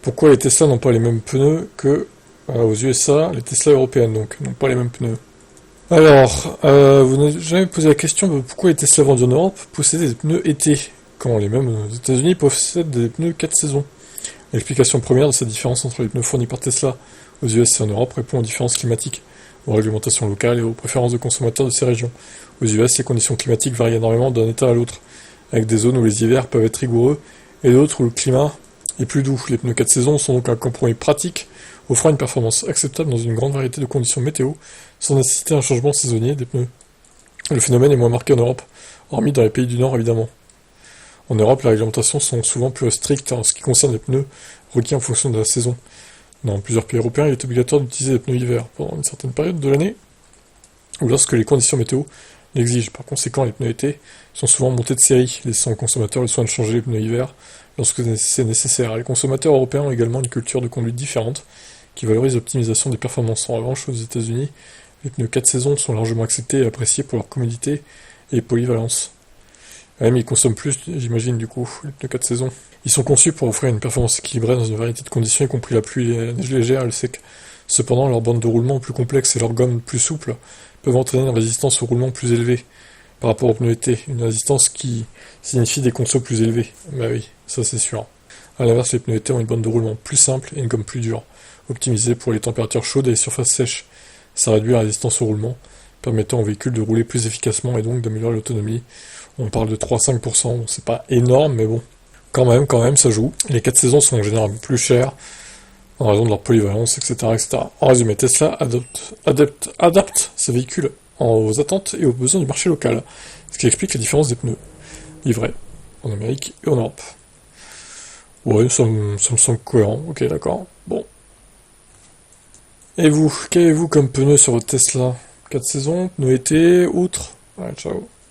Pourquoi les Tesla n'ont pas les mêmes pneus que aux USA, les Tesla européennes donc, n'ont pas les mêmes pneus. Alors, vous n'avez jamais posé la question de pourquoi les Tesla vendus en Europe possèdent des pneus été, quand les mêmes aux États-Unis possèdent des pneus 4 saisons. L'explication première de cette différence entre les pneus fournis par Tesla aux US et en Europe répond aux différences climatiques, aux réglementations locales et aux préférences de consommateurs de ces régions. Aux US, les conditions climatiques varient énormément d'un état à l'autre, avec des zones où les hivers peuvent être rigoureux et d'autres où le climat est plus doux. Les pneus 4 saisons sont donc un compromis pratique, offrant une performance acceptable dans une grande variété de conditions météo, sans nécessiter un changement saisonnier des pneus. Le phénomène est moins marqué en Europe, hormis dans les pays du Nord évidemment. En Europe, les réglementations sont souvent plus strictes en ce qui concerne les pneus requis en fonction de la saison. Dans plusieurs pays européens, il est obligatoire d'utiliser des pneus hiver pendant une certaine période de l'année, ou lorsque les conditions météo l'exigent. Par conséquent, les pneus été sont souvent montés de série, laissant aux consommateurs le soin de changer les pneus hiver lorsque c'est nécessaire. Les consommateurs européens ont également une culture de conduite différente, qui valorise l'optimisation des performances. En revanche, aux États-Unis, les pneus 4 saisons sont largement acceptés et appréciés pour leur commodité et polyvalence. Ouais, mais ils consomment plus, j'imagine, du coup, les pneus 4 saisons. Ils sont conçus pour offrir une performance équilibrée dans une variété de conditions, y compris la pluie, la neige légère et le sec. Cependant, leurs bandes de roulement plus complexes et leurs gommes plus souples peuvent entraîner une résistance au roulement plus élevée par rapport aux pneus été, une résistance qui signifie des consos plus élevés. Bah oui, ça c'est sûr. A l'inverse, les pneus été ont une bande de roulement plus simple et une gomme plus dure, optimisée pour les températures chaudes et les surfaces sèches. Ça réduit la résistance au roulement, permettant au véhicule de rouler plus efficacement et donc d'améliorer l'autonomie. On parle de 3-5%, bon, c'est pas énorme, mais bon, quand même, ça joue. Les 4 saisons sont en général plus chères, en raison de leur polyvalence, etc., etc. En résumé, Tesla adapte ses véhicules aux attentes et aux besoins du marché local, ce qui explique la différence des pneus livrés en Amérique et en Europe. Ouais, ça me semble cohérent, ok, d'accord. Bon. Et vous, qu'avez-vous comme pneus sur votre Tesla? 4 saisons, pneus été, outre? Ouais, ciao.